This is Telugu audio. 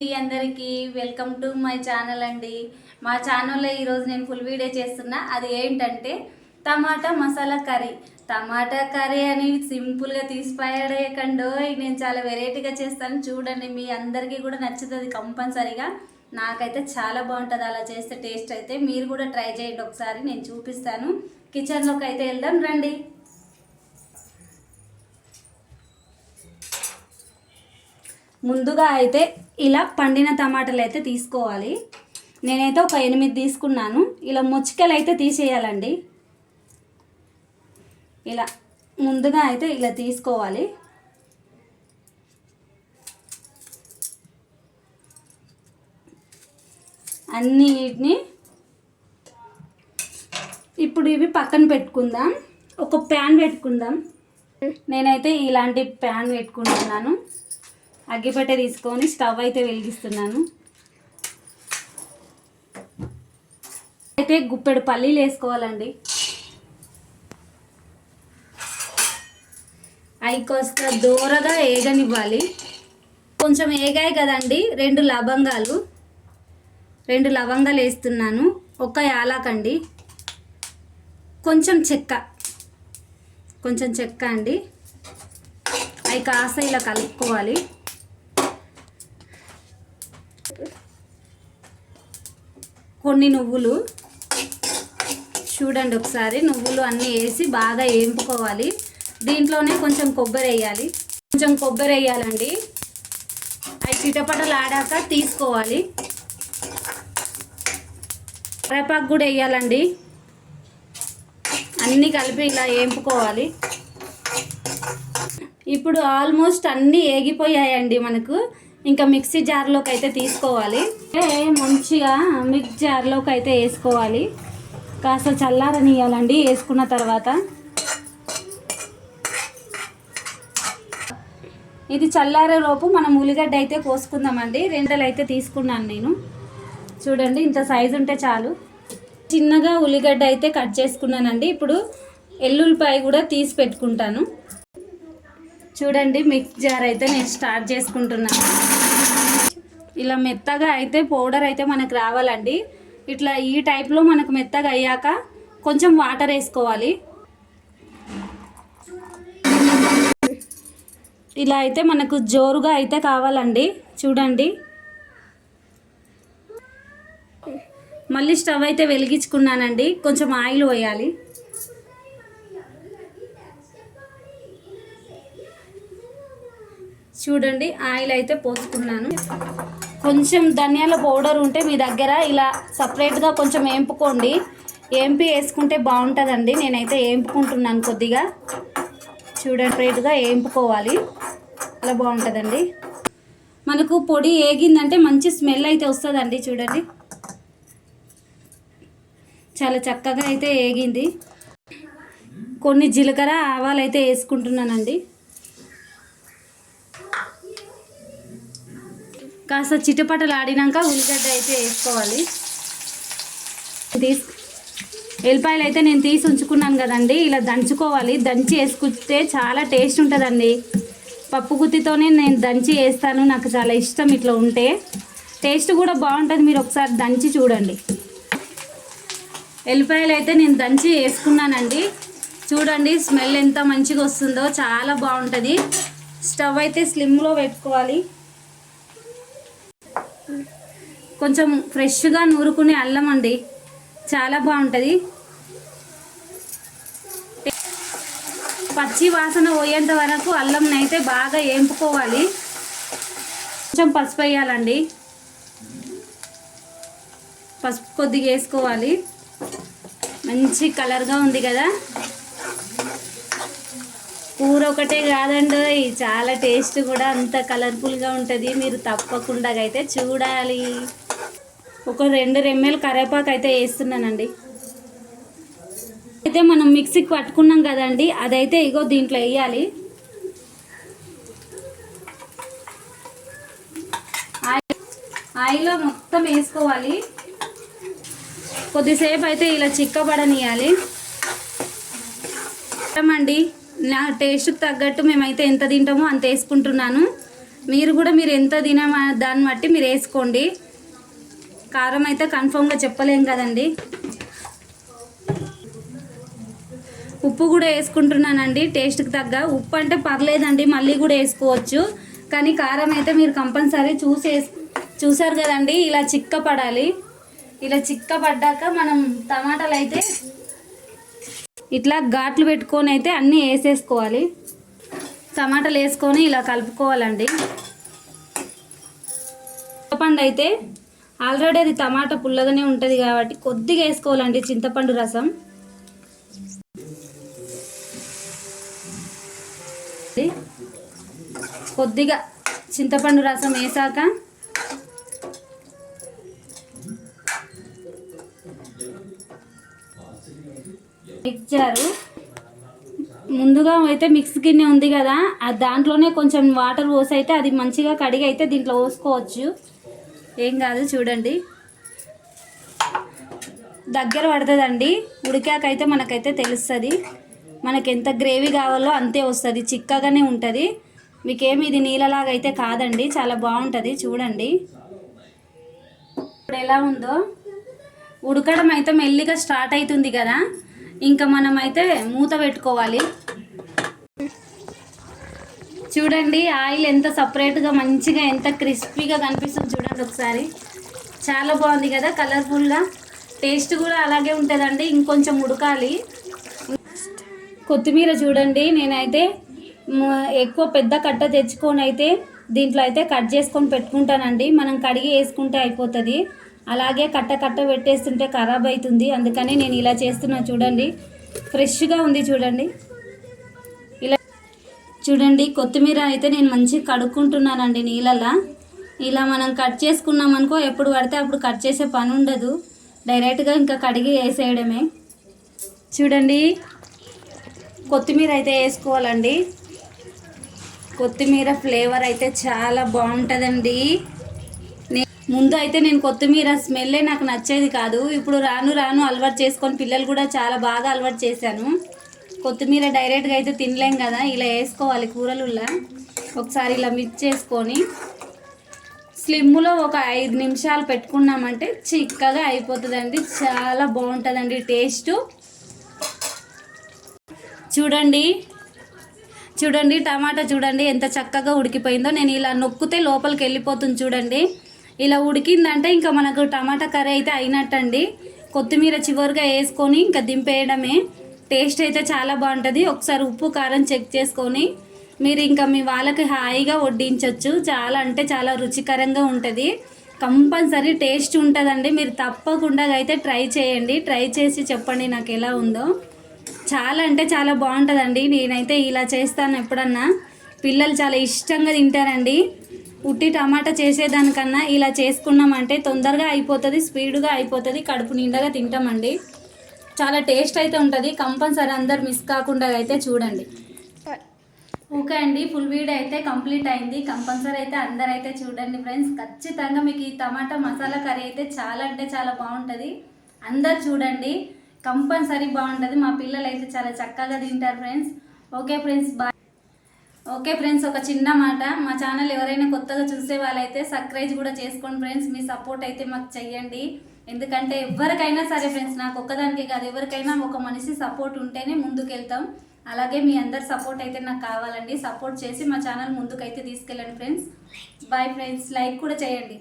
అందరికీ వెల్కమ్ టు మై ఛానల్ అండి. మా ఛానల్లో ఈరోజు నేను ఫుల్ వీడియో చేస్తున్నా. అది ఏంటంటే టమాటా మసాలా కర్రీ. టమాటా కర్రీ అని సింపుల్గా తీసిపాడేయకండో, నేను చాలా వెరైటీగా చేస్తాను. చూడండి, మీ అందరికీ కూడా నచ్చుతుంది కంపల్సరీగా. నాకైతే చాలా బాగుంటుంది అలా చేస్తే. టేస్ట్ అయితే మీరు కూడా ట్రై చేయండి ఒకసారి. నేను చూపిస్తాను. కిచెన్లోకి అయితే వెళ్దాం రండి. ముందుగా అయితే ఇలా పండిన టమాటాలు అయితే తీసుకోవాలి. నేనైతే ఒక 8 తీసుకున్నాను. ఇలా మొచ్చికలు అయితే తీసేయాలండి. ఇలా ముందుగా అయితే ఇలా తీసుకోవాలి. అన్నిటిని ఇప్పుడు ఇవి పక్కన పెట్టుకుందాం. ఒక ప్యాన్ పెట్టుకుందాం. నేనైతే ఇలాంటి ప్యాన్ పెట్టుకుంటున్నాను. అగ్గిపెట్టె తీసుకొని స్టవ్ అయితే వెలిగిస్తున్నాను. అయితే గుప్పెడు పల్లీలు వేసుకోవాలండి. అవి కాస్త దూరగా ఏగనివ్వాలి. కొంచెం ఏగాయి కదండి. 2 లవంగాలు వేస్తున్నాను. ఒక యాలకండి, కొంచెం చెక్క అండి. అవి కాస్త ఇలా కలుపుకోవాలి. కొన్ని నువ్వులు చూడండి ఒకసారి. నువ్వులు అన్నీ వేసి బాగా వేయించుకోవాలి. దీంట్లోనే కొంచెం కొబ్బరి వేయాలండి. అవి చిటపటలు ఆడాక తీసుకోవాలి. కరివేపాకు కూడా వేయాలండి. అన్నీ కలిపి ఇలా వేయించుకోవాలి. ఇప్పుడు ఆల్మోస్ట్ అన్నీ ఏగిపోయాయండి మనకు. ఇంకా మిక్సీ జార్లోకి అయితే తీసుకోవాలి. మంచిగా మిక్స్ జార్లోకి అయితే వేసుకోవాలి. కాస్త చల్లారనియాలండి. వేసుకున్న తర్వాత ఇది చల్లారే లోపు మనం ఉల్లిగడ్డ అయితే కోసుకుందామండి. 2 అయితే తీసుకున్నాను నేను. చూడండి, ఇంత సైజు ఉంటే చాలు. చిన్నగా ఉల్లిగడ్డ అయితే కట్ చేసుకున్నానండి. ఇప్పుడు ఎల్లుల్లిపాయ కూడా తీసి పెట్టుకుంటాను. చూడండి, మిక్స్ జార్ అయితే నేను స్టార్ట్ చేసుకుంటున్నాను. ఇలా మెత్తగా అయితే పౌడర్ అయితే మనకు రావాలండి. ఇట్లా ఈ టైప్లో మనకు మెత్తగా అయ్యాక కొంచెం వాటర్ వేసుకోవాలి. ఇలా అయితే మనకు జోరుగా అయితే కావాలండి. చూడండి, మళ్ళీ స్టవ్ అయితే వెలిగించుకున్నానండి. కొంచెం ఆయిల్ పోయాలి. చూడండి, ఆయిల్ అయితే పోసుకున్నాను. కొంచెం ధనియాల పౌడర్ ఉంటే మీ దగ్గర ఇలా సపరేట్గా కొంచెం వేంపుకోండి. వేసుకుంటే బాగుంటుందండి. నేనైతే వేంపుకుంటున్నాను కొద్దిగా. చూడండి, సపరేట్గా వేంపుకోవాలి. అలా బాగుంటుందండి. మనకు పొడి ఏగిందంటే మంచి స్మెల్ అయితే వస్తుందండి. చూడండి, చాలా చక్కగా అయితే ఏగింది. కొన్ని జీలకర్ర ఆవాలు అయితే వేసుకుంటున్నానండి. కాస్త చిటపటలు ఆడినాక ఉల్లిగడ్డ అయితే వేసుకోవాలి. ఎల్లిపాయలు అయితే నేను తీసి ఉంచుకున్నాను కదండి. ఇలా దంచుకోవాలి. దంచి వేసుకుంటే చాలా టేస్ట్ ఉంటుందండి. పప్పు గుత్తితోనే నేను దంచి వేస్తాను. నాకు చాలా ఇష్టం. ఇట్లా ఉంటే టేస్ట్ కూడా బాగుంటుంది. మీరు ఒకసారి దంచి చూడండి. ఎల్లిపాయలు అయితే నేను దంచి వేసుకున్నానండి. చూడండి, స్మెల్ ఎంత మంచిగా వస్తుందో. చాలా బాగుంటుంది. స్టవ్ అయితే స్లిమ్లో పెట్టుకోవాలి. కొంచెం ఫ్రెష్గా నూరుకునే అల్లం అండి, చాలా బాగుంటుంది. పచ్చి వాసన పోయేంత వరకు అల్లంని అయితే బాగా వేంపుకోవాలి. కొంచెం పసుపు వేయాలండి. పసుపు కొద్దిగా వేసుకోవాలి. మంచి కలర్గా ఉంది కదా. కూర ఒకటే కాదండి, చాలా టేస్ట్ కూడా అంత కలర్ఫుల్గా ఉంటుంది. మీరు తప్పకుండా అయితే చూడాలి. ఒక 2 రెమ్మలు కరివేపాకు అయితే వేస్తున్నానండి. అయితే మనం మిక్సీకి పట్టుకున్నాం కదండి, అదైతే ఇగో దీంట్లో వేయాలి. ఆయిల్లో మొత్తం వేసుకోవాలి. కొద్దిసేపు అయితే ఇలా చిక్కబడనియాలి అండి. నా టేస్ట్కి తగ్గట్టు మేమైతే ఎంత తింటామో అంత వేసుకుంటున్నాను. మీరు కూడా మీరు ఎంత దాన్ని బట్టి మీరు వేసుకోండి. కారం అయితే కన్ఫామ్గా చెప్పలేం కదండి. ఉప్పు కూడా వేసుకుంటున్నానండి టేస్ట్కి తగ్గ. ఉప్పు అంటే పర్లేదండి, మళ్ళీ కూడా వేసుకోవచ్చు. కానీ కారం అయితే మీరు కంపల్సరీ చూసారు కదండి. ఇలా చిక్కపడాలి. ఇలా చిక్కపడ్డాక మనం టమాటాలు అయితే ఇట్లా ఘాట్లు పెట్టుకొని అయితే అన్నీ వేసేసుకోవాలి. టమాటాలు వేసుకొని ఇలా కలుపుకోవాలండి. చింతపండు అయితే ఆల్రెడీ అది టమాటా పుల్లగానే ఉంటుంది కాబట్టి కొద్దిగా వేసుకోవాలండి చింతపండు రసం. కొద్దిగా చింతపండు రసం వేసాక మిక్చరు ముందుగా అయితే మిక్స్ గిన్నె ఉంది కదా, దాంట్లోనే కొంచెం వాటర్ పోసి అయితే అది మంచిగా కడిగి అయితే దీంట్లో పోసుకోవచ్చు, ఏం కాదు. చూడండి దగ్గర పడుతుందండి. ఉడికాకైతే మనకైతే తెలుస్తుంది మనకి ఎంత గ్రేవీ కావాలో అంతే వస్తుంది. చిక్కగానే ఉంటుంది. మీకేమి ఇది నీళ్ళలాగా అయితే కాదండి, చాలా బాగుంటుంది. చూడండి ఇప్పుడు ఎలా ఉందో. ఉడకడం అయితే మెల్లిగా స్టార్ట్ అవుతుంది కదా, ఇంకా మనం అయితే మూత పెట్టుకోవాలి. చూడండి ఆయిల్ ఎంత సపరేట్గా మంచిగా ఎంత క్రిస్పీగా కనిపిస్తుంది చూడండి ఒకసారి. చాలా బాగుంది కదా కలర్ఫుల్గా. టేస్ట్ కూడా అలాగే ఉంటుందండి. ఇంకొంచెం ఉడకాలి. కొత్తిమీర చూడండి, నేనైతే ఎక్కువ పెద్ద కట్ట తెచ్చుకొని అయితే దీంట్లో అయితే కట్ చేసుకొని పెట్టుకుంటానండి. మనం కడిగి వేసుకుంటే అయిపోతుంది. అలాగే కట్ట కట్ట పెట్టేస్తుంటే ఖరాబ్ అవుతుంది. అందుకని నేను ఇలా చేస్తున్నా. చూడండి ఫ్రెష్గా ఉంది. చూడండి ఇలా చూడండి. కొత్తిమీర అయితే నేను మంచిగా కడుక్కుంటున్నానండి నీళ్ళలా. ఇలా మనం కట్ చేసుకున్నాం అనుకో, ఎప్పుడు పడితే అప్పుడు కట్ చేసే పని ఉండదు. డైరెక్ట్గా ఇంకా కడిగి వేసేయడమే. చూడండి కొత్తిమీర అయితే వేసుకోవాలండి. కొత్తిమీర ఫ్లేవర్ అయితే చాలా బాగుంటుందండి. ముందు అయితే నేను కొత్తిమీర స్మెల్లే నాకు నచ్చేది కాదు. ఇప్పుడు రాను రాను అలవాటు చేసుకొని పిల్లలు కూడా చాలా బాగా అలవాటు చేశాను. కొత్తిమీర డైరెక్ట్గా అయితే తినలేం కదా, ఇలా వేసుకోవాలి కూరలులా. ఒకసారి ఇలా మిక్స్ చేసుకొని స్లిమ్లో ఒక 5 నిమిషాలు పెట్టుకున్నామంటే చిక్కగా అయిపోతుందండి. చాలా బాగుంటుందండి టేస్ట్. చూడండి చూడండి టమాటా చూడండి ఎంత చక్కగా ఉడికిపోయిందో. నేను ఇలా నొక్కితే లోపలికి వెళ్ళిపోతుంది. చూడండి ఇలా ఉడికిందంటే ఇంకా మనకు టమాటా కర్రీ అయితే అయినట్టండి. కొత్తిమీర చివరిగా వేసుకొని ఇంకా దింపేయడమే. టేస్ట్ అయితే చాలా బాగుంటుంది. ఒకసారి ఉప్పు కారం చెక్ చేసుకొని మీరు ఇంకా మీ వాళ్ళకి హాయిగా వడ్డించవచ్చు. చాలా అంటే చాలా రుచికరంగా ఉంటుంది. కంపల్సరీ టేస్ట్ ఉంటుందండి. మీరు తప్పకుండా అయితే ట్రై చేయండి. ట్రై చేసి చెప్పండి నాకు ఎలా ఉందో. చాలా అంటే చాలా బాగుంటుందండి. నేనైతే ఇలా చేస్తాను ఎప్పుడన్నా. పిల్లలు చాలా ఇష్టంగా తింటారండి. ఉట్టి టమాటా చేసేదానికన్నా ఇలా చేసుకున్నామంటే తొందరగా అయిపోతుంది, స్పీడ్గా అయిపోతుంది, కడుపు నిండగా తింటామండి. చాలా టేస్ట్ అయితే ఉంటుంది. కంపల్సరీ అందరు మిస్ కాకుండా అయితే చూడండి. ఓకే అండి, ఫుల్ వీడియో అయితే కంప్లీట్ అయింది. కంపల్సరీ అయితే అందరు అయితే చూడండి ఫ్రెండ్స్. ఖచ్చితంగా మీకు ఈ టమాటా మసాలా కర్రీ అయితే చాలా అంటే చాలా బాగుంటుంది. అందరు చూడండి, కంపల్సరీ బాగుంటుంది. మా పిల్లలు అయితే చాలా చక్కగా తింటారు friends. Okay friends bye. Okay friends, ఒక చిన్న మాట, మా ఛానల్ ఎవరైనా కొత్తగా చూసే వాళ్ళైతే సబ్స్క్రైబ్ కూడా చేసుకోండి ఫ్రెండ్స్. మీ సపోర్ట్ అయితే మాకు చెయ్యండి. ఎందుకంటే ఎవరికైనా సరే ఫ్రెండ్స్, నాకు ఒక్కదానికి కాదు, ఎవరికైనా ఒక మనిషి సపోర్ట్ ఉంటేనే ముందుకు వెళ్తాం. అలాగే మీ అందరి సపోర్ట్ అయితే నాకు కావాలండి. సపోర్ట్ చేసి మా ఛానల్ ముందుకైతే తీసుకెళ్ళండి ఫ్రెండ్స్. బాయ్ ఫ్రెండ్స్, లైక్ కూడా చేయండి.